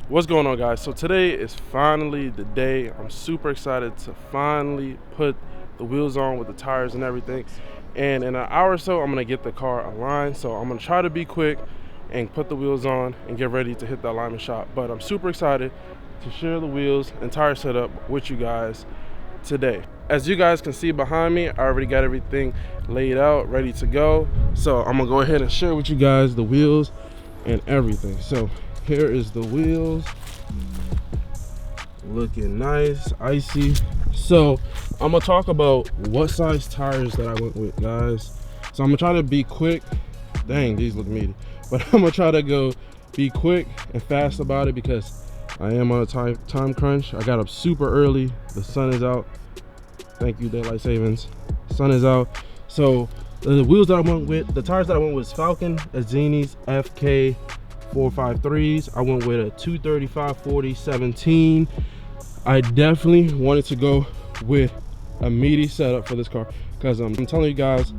What's going on, guys? So today is finally the day. I'm super excited to finally put the wheels on with the tires and everything, and in an hour or so I'm gonna get the car aligned. So I'm gonna try to be quick and put the wheels on and get ready to hit the alignment shop. But I'm super excited to share the wheels and tire setup with you guys today. As you guys can see behind me, I already got everything laid out, ready to go. So I'm gonna go ahead and share with you guys the wheels and everything. So here is the wheels, looking nice, icy. So I'm gonna talk about what size tires that I went with, guys. So I'm gonna try to be quick. Dang, these look meaty. But I'm gonna try to be quick and fast about it because I am on a time crunch. I got up super early. The sun is out. Thank you, daylight savings. Sun is out. So the wheels that I went with, the tires that I went with was Falcon Azini's FK 453s. I went with a 235/40/17. I definitely wanted to go with a meaty setup for this car because I'm telling you guys,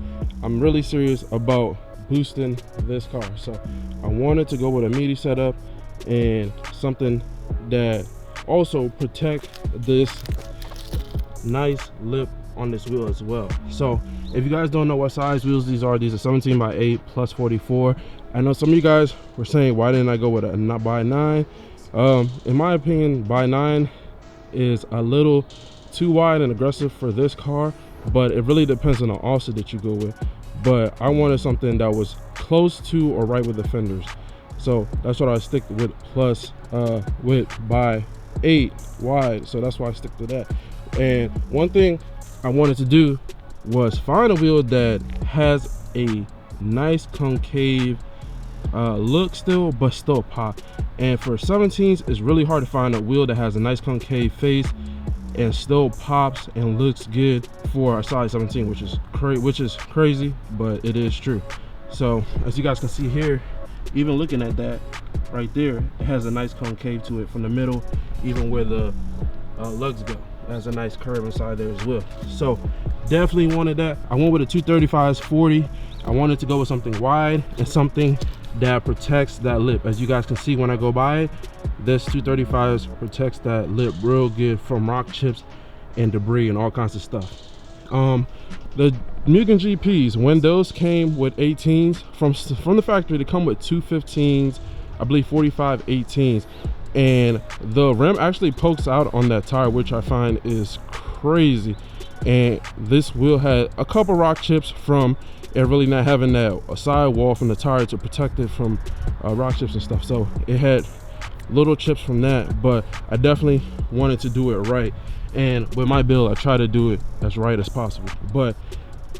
I'm really serious about boosting this car. So I wanted to go with a meaty setup and something that also protect this nice lip on this wheel as well. So if you guys don't know what size wheels these are 17/8 plus 44. I know some of you guys were saying, why didn't I go with a not by 9? In my opinion, by 9 is a little too wide and aggressive for this car, but it really depends on the offset that you go with. But I wanted something that was close to or right with the fenders, so that's what I stick with, plus with by 8 wide, so that's why I stick to that. And one thing I wanted to do was find a wheel that has a nice concave look still, but still pop. And for 17s, it's really hard to find a wheel that has a nice concave face and still pops and looks good for a size 17, which is crazy, but it is true. So as you guys can see here, even looking at that right there, it has a nice concave to it from the middle, even where the lugs go. It has a nice curve inside there as well. So definitely wanted that. I went with a 235/40. I wanted to go with something wide and something that protects that lip. As you guys can see when I go by it, this 235 protects that lip real good from rock chips and debris and all kinds of stuff. The Mugen GPs, when those came with 18s from the factory, they come with 215s, I believe 45 18s, and the rim actually pokes out on that tire, which I find is crazy. And this wheel had a couple rock chips from it really not having that sidewall from the tire to protect it from rock chips and stuff. So it had little chips from that, but I definitely wanted to do it right. And with my build, I try to do it as right as possible. But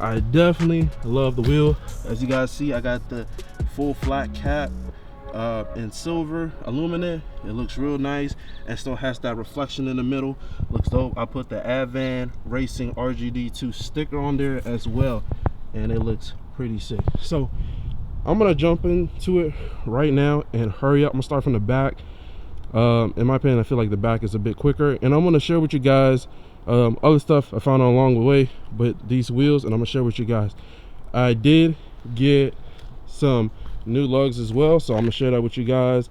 I definitely love the wheel. As you guys see, I got the full flat cap in silver aluminum. It looks real nice and still has that reflection in the middle. Looks dope. I put the Advan Rgd2 sticker on there as well, and it looks pretty sick. So I'm gonna jump into it right now and hurry up. I'm gonna start from the back. In my opinion, I feel like the back is a bit quicker, and I'm gonna share with you guys other stuff I found along the way with these wheels, and I'm gonna share with you guys. I did get some new lugs as well, so I'm gonna share that with you guys.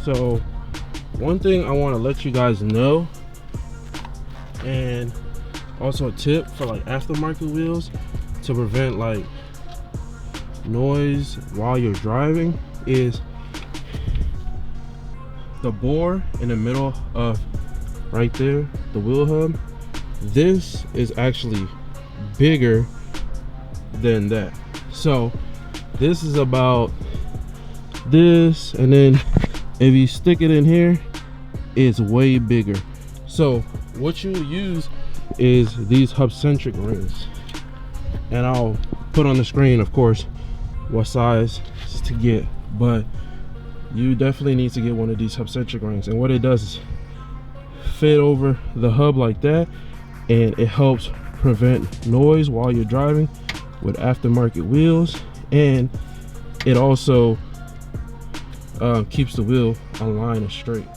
So one thing I want to let you guys know, and also a tip for like aftermarket wheels to prevent like noise while you're driving, is the bore in the middle of right there, the wheel hub, this is actually bigger than that. So this is about this, and then if you stick it in here, it's way bigger. So what you use is these hub centric rings, and I'll put on the screen, of course, what size to get, but you definitely need to get one of these hub centric rings. And what it does is fit over the hub like that, and it helps prevent noise while you're driving with aftermarket wheels, and it also keeps the wheel aligned and straight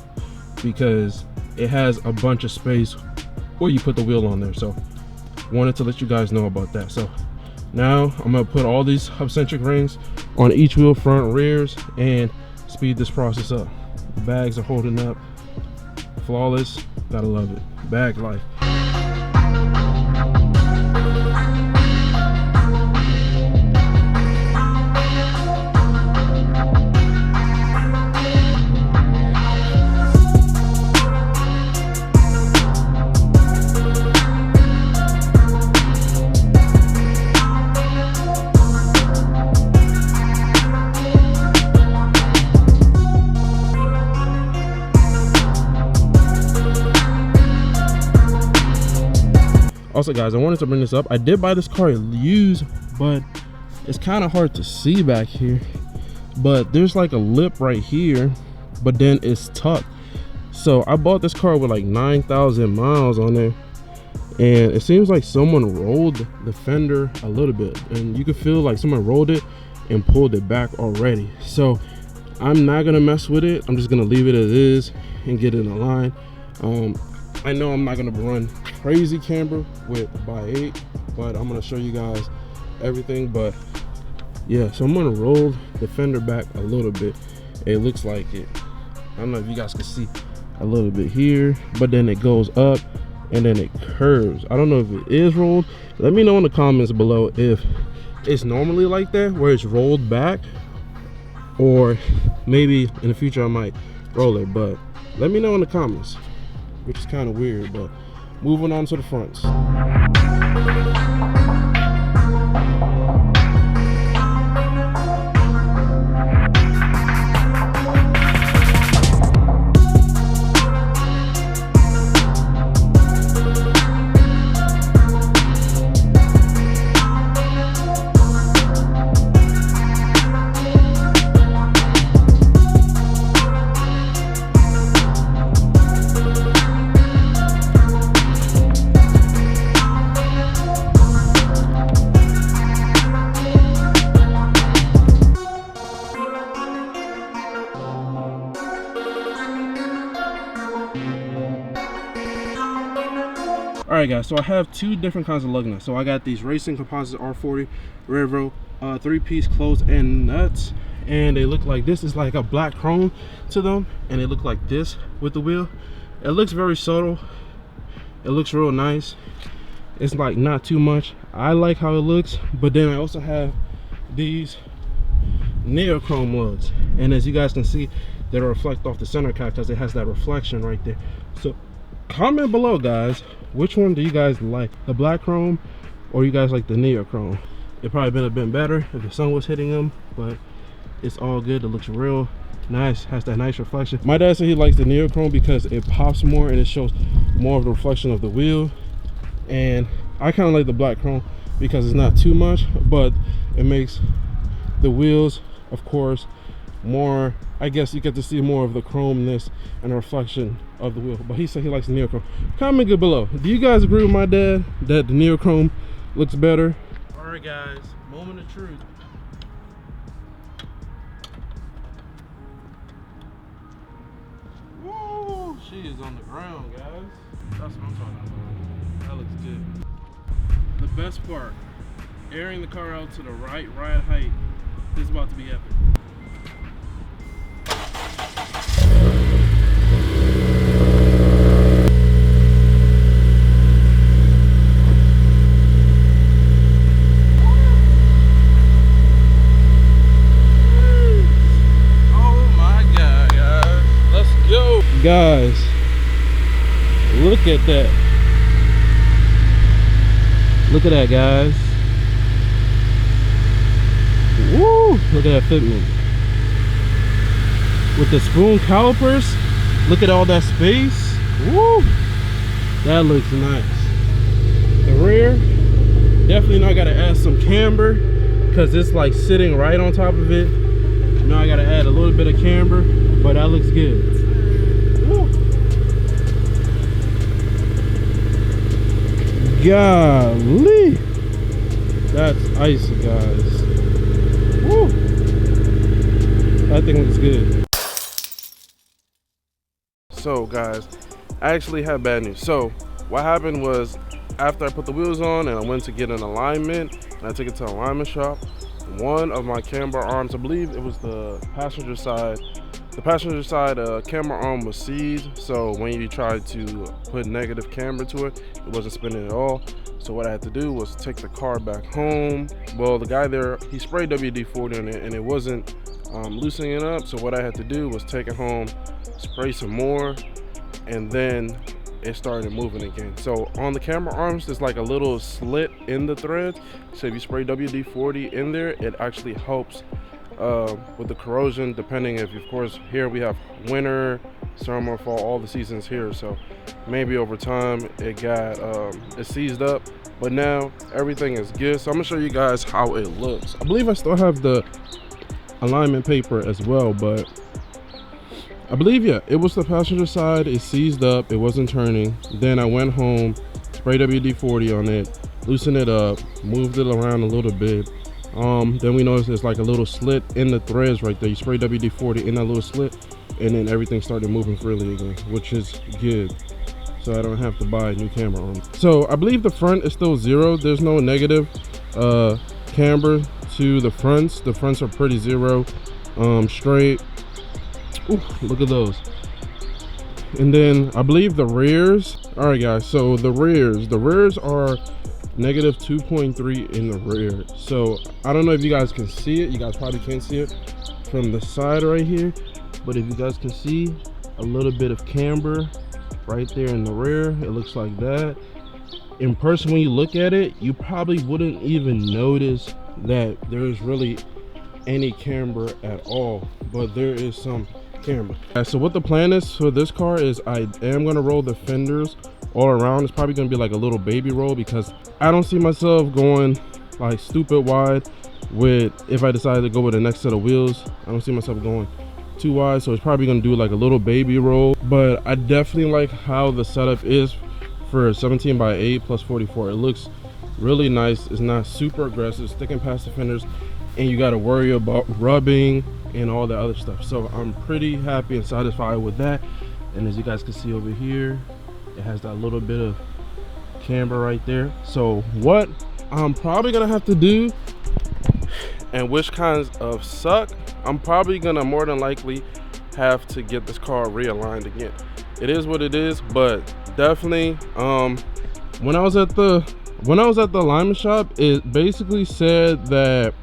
because it has a bunch of space where you put the wheel on there. So wanted to let you guys know about that. So now I'm gonna put all these hub-centric rings on each wheel, front, rears, and speed this process up. The bags are holding up flawless. Gotta love it. Bag life. Also guys, I wanted to bring this up. I did buy this car used, but it's kind of hard to see back here, but there's like a lip right here, but then it's tucked. So I bought this car with like 9,000 miles on there, and it seems like someone rolled the fender a little bit, and you can feel like someone rolled it and pulled it back already. So I'm not gonna mess with it. I'm just gonna leave it as is and get it in line. I know I'm not gonna run crazy camber with by 8, but I'm gonna show you guys everything. But yeah, so I'm gonna roll the fender back a little bit. It looks like it. I don't know if you guys can see a little bit here, but then it goes up and then it curves. I don't know if it is rolled. Let me know in the comments below if it's normally like that, where it's rolled back, or maybe in the future I might roll it. But let me know in the comments, which is kind of weird. But moving on to the fronts. Alright guys, so I have two different kinds of lug nuts. So I got these Racing Composite R40 Revo 3-piece closed end nuts, and they look like this. Is like a black chrome to them, and they look like this with the wheel. It looks very subtle. It looks real nice. It's like not too much. I like how it looks. But then I also have these neochrome lugs, and as you guys can see, they reflect off the center cap because it has that reflection right there. So comment below guys, which one do you guys like, the black chrome or you guys like the neochrome? It probably been a bit better if the sun was hitting them, but it's all good. It looks real nice, has that nice reflection. My dad said he likes the neochrome because it pops more and it shows more of the reflection of the wheel, and I kind of like the black chrome because it's not too much, but it makes the wheels, of course, more, I guess you get to see more of the chromeness and the reflection of the wheel. But he said he likes the neochrome. Comment it below. Do you guys agree with my dad that the neochrome looks better? All right guys, moment of truth. Woo, she is on the ground guys. That's what I'm talking about. That looks good. The best part, airing the car out to the right ride height. This is about to be epic. Guys, look at that. Look at that, guys. Woo! Look at that fitment. With the spoon calipers, look at all that space. Woo! That looks nice. The rear, definitely now gotta add some camber because it's like sitting right on top of it. Now I gotta add a little bit of camber, but that looks good. Golly, that's icy, guys. Woo. That thing looks good. So guys, I actually have bad news. So what happened was, after I put the wheels on and I went to get an alignment and I took it to an alignment shop, one of my camber arms, I believe it was the passenger side camber arm was seized. So when you tried to put negative camber to it, it wasn't spinning at all. So what I had to do was take the car back home. Well, the guy there, he sprayed WD-40 on it and it wasn't loosening it up. So what I had to do was take it home, spray some more, and then it started moving again. So on the camera arms, there's like a little slit in the threads. So if you spray WD-40 in there, it actually helps with the corrosion, depending if, of course, here we have winter, summer, fall, all the seasons here. So maybe over time it got it seized up, but now everything is good. So I'm gonna show you guys how it looks. I believe I still have the alignment paper as well, but I believe, yeah, it was the passenger side. It seized up, it wasn't turning. Then I went home, sprayed WD-40 on it, loosened it up, moved it around a little bit. Then we noticed there's like a little slit in the threads right there. You spray WD-40 in that little slit, and then everything started moving freely again, which is good. So I don't have to buy a new camber arm. So I believe the front is still 0. There's no negative camber to the fronts. The fronts are pretty 0, straight. Ooh, look at those. And then I believe the rears, all right guys, so the rears are negative 2.3 in the rear. So I don't know if you guys can see it. You guys probably can't see it from the side right here, but if you guys can see a little bit of camber right there in the rear, it looks like that. In person, when you look at it, you probably wouldn't even notice that there's really any camber at all, but there is some camber. So what the plan is for this car is I am going to roll the fenders all around. It's probably going to be like a little baby roll, because I don't see myself going like stupid wide with, if I decide to go with the next set of wheels, I don't see myself going too wide. So it's probably going to do like a little baby roll, but I definitely like how the setup is for 17x8 plus 44. It looks really nice. It's not super aggressive, sticking past the fenders, and you got to worry about rubbing and all the other stuff. So I'm pretty happy and satisfied with that. And as you guys can see over here, it has that little bit of camber right there. So what I'm probably gonna have to do, and which kinds of suck, I'm probably gonna more than likely have to get this car realigned again. It is what it is, but definitely when I was at the alignment shop, it basically said that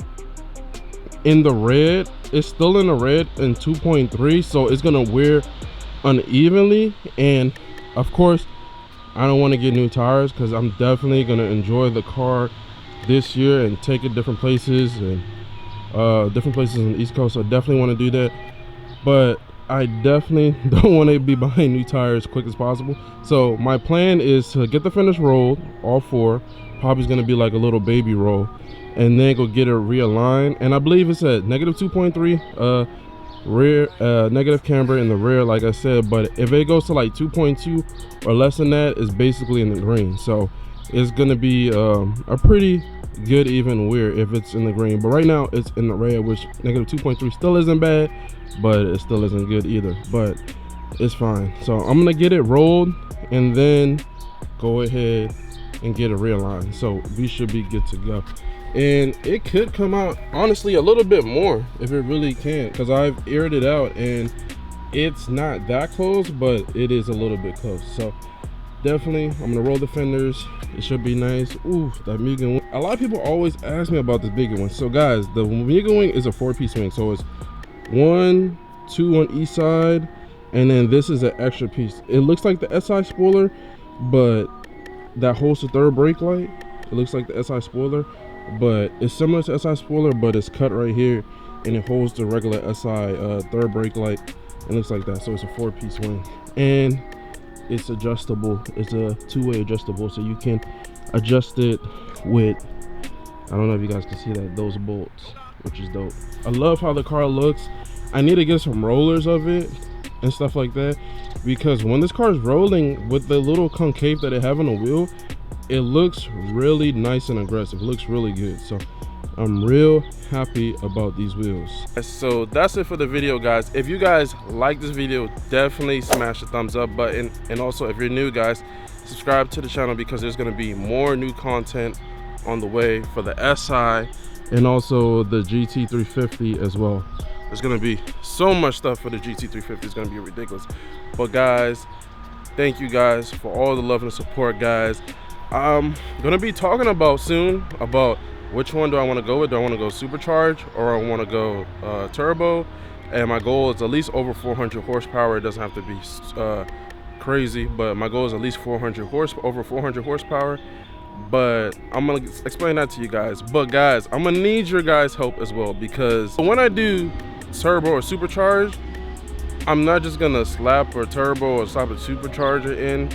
in the red, it's still in the red in 2.3, so it's gonna wear unevenly. And of course, I don't want to get new tires, because I'm definitely gonna enjoy the car this year and take it different places, and different places on the East Coast. So I definitely want to do that, but I definitely don't want to be buying new tires quick as possible. So my plan is to get the fenders rolled, all 4. Probably going to be like a little baby roll, and then go get it realigned. And I believe it's at negative 2.3 rear, negative camber in the rear, like I said. But if it goes to like 2.2 or less than that, it's basically in the green. So it's going to be a pretty good even wear if it's in the green. But right now it's in the red, which negative 2.3 still isn't bad, but it still isn't good either, but it's fine. So I'm gonna get it rolled and then go ahead and get it realigned, so we should be good to go. And it could come out honestly a little bit more if it really can, because I've aired it out and it's not that close, but it is a little bit close. So definitely I'm gonna roll the fenders. It should be nice. Ooh, that Mugen wing. A lot of people always ask me about this bigger one. So guys, the Mugen wing is a 4-piece wing, so it's 1, 2 on each side, and then this is an extra piece. It looks like the SI spoiler, but that holds the third brake light, it looks like the SI spoiler, but it's similar to SI spoiler, but it's cut right here, and it holds the regular SI third brake light. It looks like that. So it's a 4-piece wing, and it's adjustable. It's a 2-way adjustable, so you can adjust it with, I don't know if you guys can see that, those bolts, which is dope. I love how the car looks. I need to get some rollers of it and stuff like that, because when this car is rolling with the little concave that it have on the wheel, it looks really nice and aggressive. It looks really good. So I'm real happy about these wheels. So that's it for the video, guys. If you guys like this video, definitely smash the thumbs up button, and also if you're new, guys, subscribe to the channel because there's going to be more new content on the way for the SI and also the GT350 as well. There's going to be so much stuff for the GT350. It's going to be ridiculous. But guys, thank you guys for all the love and support, guys. I'm going to be talking about soon about which one do I want to go with. Do I want to go supercharged or I want to go turbo? And my goal is at least over 400 horsepower. It doesn't have to be crazy, but my goal is at least over 400 horsepower. But I'm gonna explain that to you guys. But guys, I'm gonna need your guys' help as well, because when I do turbo or supercharged, I'm not just gonna slap a turbo or slap a supercharger in.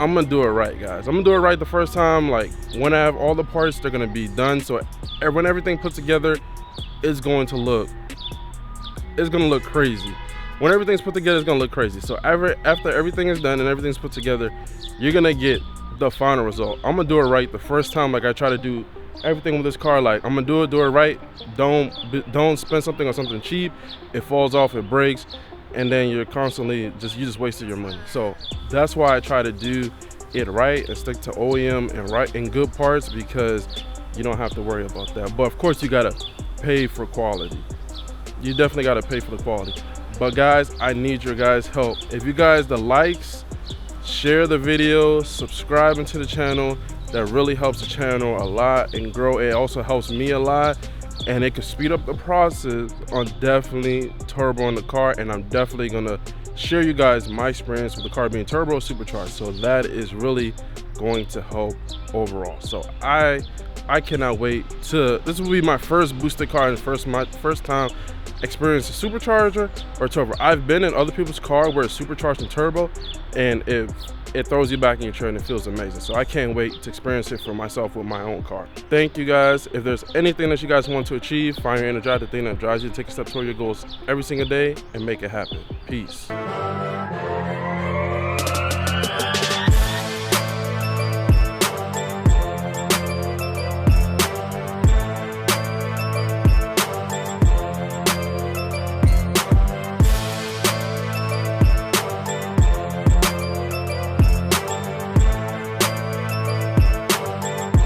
I'm gonna do it right, guys. I'm gonna do it right the first time. Like when I have all the parts, they're gonna be done. So when everything put together, it's gonna look crazy. When everything's put together, it's gonna look crazy. So after everything is done and everything's put together, you're gonna get the final result. I'm gonna do it right the first time. Like I try to do everything with this car. Like I'm gonna do it right. Don't spend something on something cheap. It falls off, it breaks, and then you're constantly you just wasted your money. So that's why I try to do it right and stick to OEM and good parts, because you don't have to worry about that. But of course you gotta pay for quality. You definitely gotta pay for the quality. But guys, I need your guys' help. If you guys, the likes, share the video, subscribe to the channel, that really helps the channel a lot and grow. It also helps me a lot, and it can speed up the process on definitely turbo in the car. And I'm definitely gonna share you guys my experience with the car being turbo or supercharged. So that is really going to help overall. So I cannot wait this will be my first boosted car and my first time experience a supercharger or turbo. I've been in other people's car where it's supercharged and turbo, and it throws you back in your chair and it feels amazing. So I can't wait to experience it for myself with my own car. Thank you guys. If there's anything that you guys want to achieve, find your inner drive, the thing that drives you to take a step toward your goals every single day and make it happen. Peace.